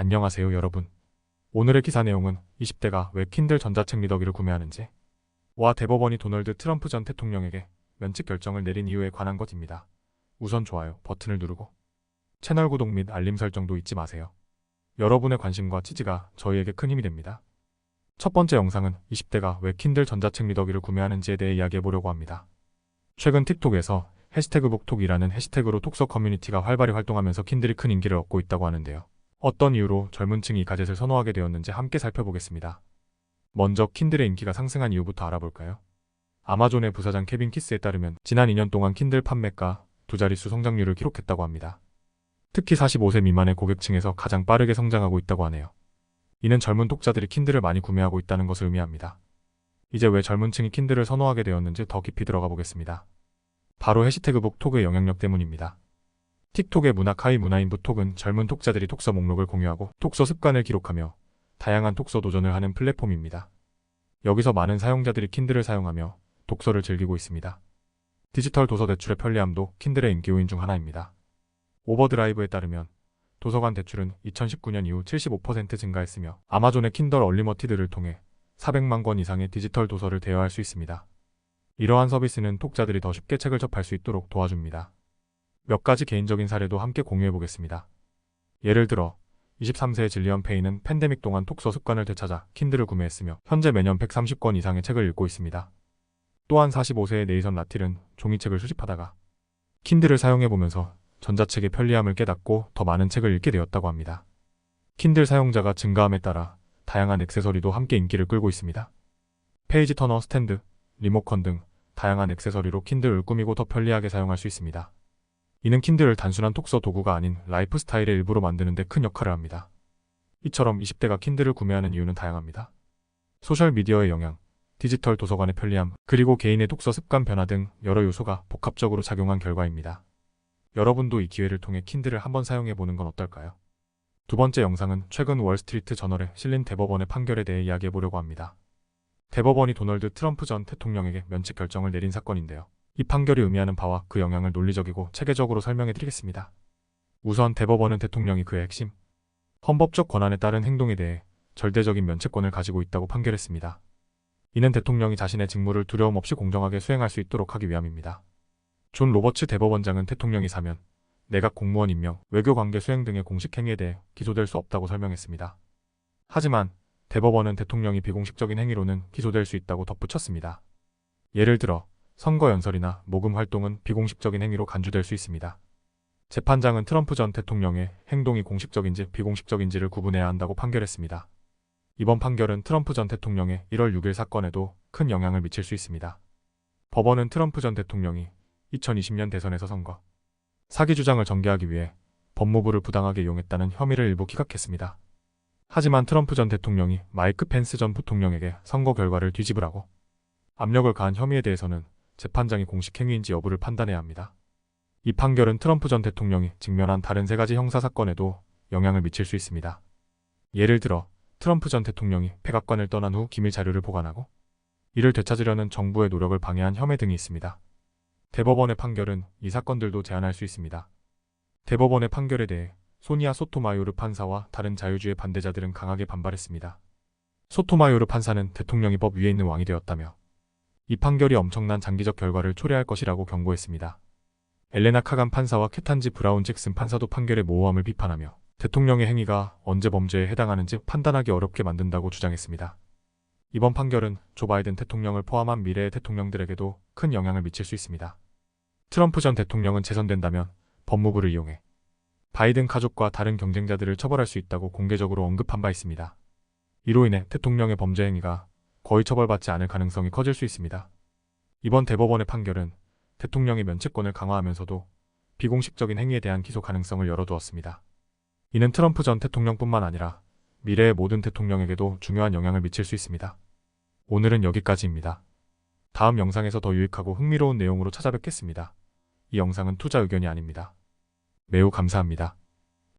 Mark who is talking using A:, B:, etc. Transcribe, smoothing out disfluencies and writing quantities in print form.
A: 안녕하세요 여러분. 오늘의 기사 내용은 20대가 왜 킨들 전자책 리더기를 구매하는지 와 대법원이 도널드 트럼프 전 대통령에게 면책 결정을 내린 이유에 관한 것입니다. 우선 좋아요 버튼을 누르고 채널 구독 및 알림 설정도 잊지 마세요. 여러분의 관심과 지지가 저희에게 큰 힘이 됩니다. 첫 번째 영상은 20대가 왜 킨들 전자책 리더기를 구매하는지에 대해 이야기해보려고 합니다. 최근 틱톡에서 해시태그 북톡이라는 해시태그로 톡서 커뮤니티가 활발히 활동하면서 킨들이 큰 인기를 얻고 있다고 하는데요. 어떤 이유로 젊은 층이 이 가젯을 선호하게 되었는지 함께 살펴보겠습니다. 먼저 킨들의 인기가 상승한 이유부터 알아볼까요? 아마존의 부사장 케빈 키스에 따르면 지난 2년 동안 킨들 판매가 두 자릿수 성장률을 기록했다고 합니다. 특히 45세 미만의 고객층에서 가장 빠르게 성장하고 있다고 하네요. 이는 젊은 독자들이 킨들을 많이 구매하고 있다는 것을 의미합니다. 이제 왜 젊은 층이 킨들을 선호하게 되었는지 더 깊이 들어가 보겠습니다. 바로 해시태그 북톡의 영향력 때문입니다. 틱톡의 문학 하위 문화인 북톡은 젊은 독자들이 독서 목록을 공유하고 독서 습관을 기록하며 다양한 독서 도전을 하는 플랫폼입니다. 여기서 많은 사용자들이 킨들을 사용하며 독서를 즐기고 있습니다. 디지털 도서 대출의 편리함도 킨들의 인기 요인 중 하나입니다. 오버드라이브에 따르면 도서관 대출은 2019년 이후 75% 증가했으며 아마존의 킨들 얼리머티드를 통해 400만 권 이상의 디지털 도서를 대여할 수 있습니다. 이러한 서비스는 독자들이 더 쉽게 책을 접할 수 있도록 도와줍니다. 몇 가지 개인적인 사례도 함께 공유해 보겠습니다. 예를 들어 23세의 질리언 페이는 팬데믹 동안 독서 습관을 되찾아 킨들을 구매했으며 현재 매년 130권 이상의 책을 읽고 있습니다. 또한 45세의 네이선 라틸은 종이책을 수집하다가 킨들을 사용해보면서 전자책의 편리함을 깨닫고 더 많은 책을 읽게 되었다고 합니다. 킨들 사용자가 증가함에 따라 다양한 액세서리도 함께 인기를 끌고 있습니다. 페이지 터너, 스탠드, 리모컨 등 다양한 액세서리로 킨들을 꾸미고 더 편리하게 사용할 수 있습니다. 이는 킨들을 단순한 독서 도구가 아닌 라이프 스타일의 일부로 만드는 데 큰 역할을 합니다. 이처럼 20대가 킨들을 구매하는 이유는 다양합니다. 소셜미디어의 영향, 디지털 도서관의 편리함, 그리고 개인의 독서 습관 변화 등 여러 요소가 복합적으로 작용한 결과입니다. 여러분도 이 기회를 통해 킨들을 한번 사용해보는 건 어떨까요? 두 번째 영상은 최근 월스트리트 저널에 실린 대법원의 판결에 대해 이야기해보려고 합니다. 대법원이 도널드 트럼프 전 대통령에게 면책 결정을 내린 사건인데요. 이 판결이 의미하는 바와 그 영향을 논리적이고 체계적으로 설명해드리겠습니다. 우선 대법원은 대통령이 그의 핵심, 헌법적 권한에 따른 행동에 대해 절대적인 면책권을 가지고 있다고 판결했습니다. 이는 대통령이 자신의 직무를 두려움 없이 공정하게 수행할 수 있도록 하기 위함입니다. 존 로버츠 대법원장은 대통령이 사면, 내각 공무원 임명, 외교관계 수행 등의 공식 행위에 대해 기소될 수 없다고 설명했습니다. 하지만 대법원은 대통령이 비공식적인 행위로는 기소될 수 있다고 덧붙였습니다. 예를 들어 선거 연설이나 모금 활동은 비공식적인 행위로 간주될 수 있습니다. 재판장은 트럼프 전 대통령의 행동이 공식적인지 비공식적인지를 구분해야 한다고 판결했습니다. 이번 판결은 트럼프 전 대통령의 1월 6일 사건에도 큰 영향을 미칠 수 있습니다. 법원은 트럼프 전 대통령이 2020년 대선에서 선거 사기 주장을 전개하기 위해 법무부를 부당하게 이용했다는 혐의를 일부 기각했습니다. 하지만 트럼프 전 대통령이 마이크 펜스 전 부통령에게 선거 결과를 뒤집으라고 압력을 가한 혐의에 대해서는 재판장이 공식 행위인지 여부를 판단해야 합니다. 이 판결은 트럼프 전 대통령이 직면한 다른 3가지 형사사건에도 영향을 미칠 수 있습니다. 예를 들어 트럼프 전 대통령이 백악관을 떠난 후 기밀 자료를 보관하고 이를 되찾으려는 정부의 노력을 방해한 혐의 등이 있습니다. 대법원의 판결은 이 사건들도 제한할 수 있습니다. 대법원의 판결에 대해 소니아 소토마요르 판사와 다른 자유주의 반대자들은 강하게 반발했습니다. 소토마요르 판사는 대통령이 법 위에 있는 왕이 되었다며 이 판결이 엄청난 장기적 결과를 초래할 것이라고 경고했습니다. 엘레나 카간 판사와 케탄지 브라운 잭슨 판사도 판결의 모호함을 비판하며 대통령의 행위가 언제 범죄에 해당하는지 판단하기 어렵게 만든다고 주장했습니다. 이번 판결은 조 바이든 대통령을 포함한 미래의 대통령들에게도 큰 영향을 미칠 수 있습니다. 트럼프 전 대통령은 재선된다면 법무부를 이용해 바이든 가족과 다른 경쟁자들을 처벌할 수 있다고 공개적으로 언급한 바 있습니다. 이로 인해 대통령의 범죄 행위가 거의 처벌받지 않을 가능성이 커질 수 있습니다. 이번 대법원의 판결은 대통령의 면책권을 강화하면서도 비공식적인 행위에 대한 기소 가능성을 열어두었습니다. 이는 트럼프 전 대통령뿐만 아니라 미래의 모든 대통령에게도 중요한 영향을 미칠 수 있습니다. 오늘은 여기까지입니다. 다음 영상에서 더 유익하고 흥미로운 내용으로 찾아뵙겠습니다. 이 영상은 투자 의견이 아닙니다. 매우 감사합니다.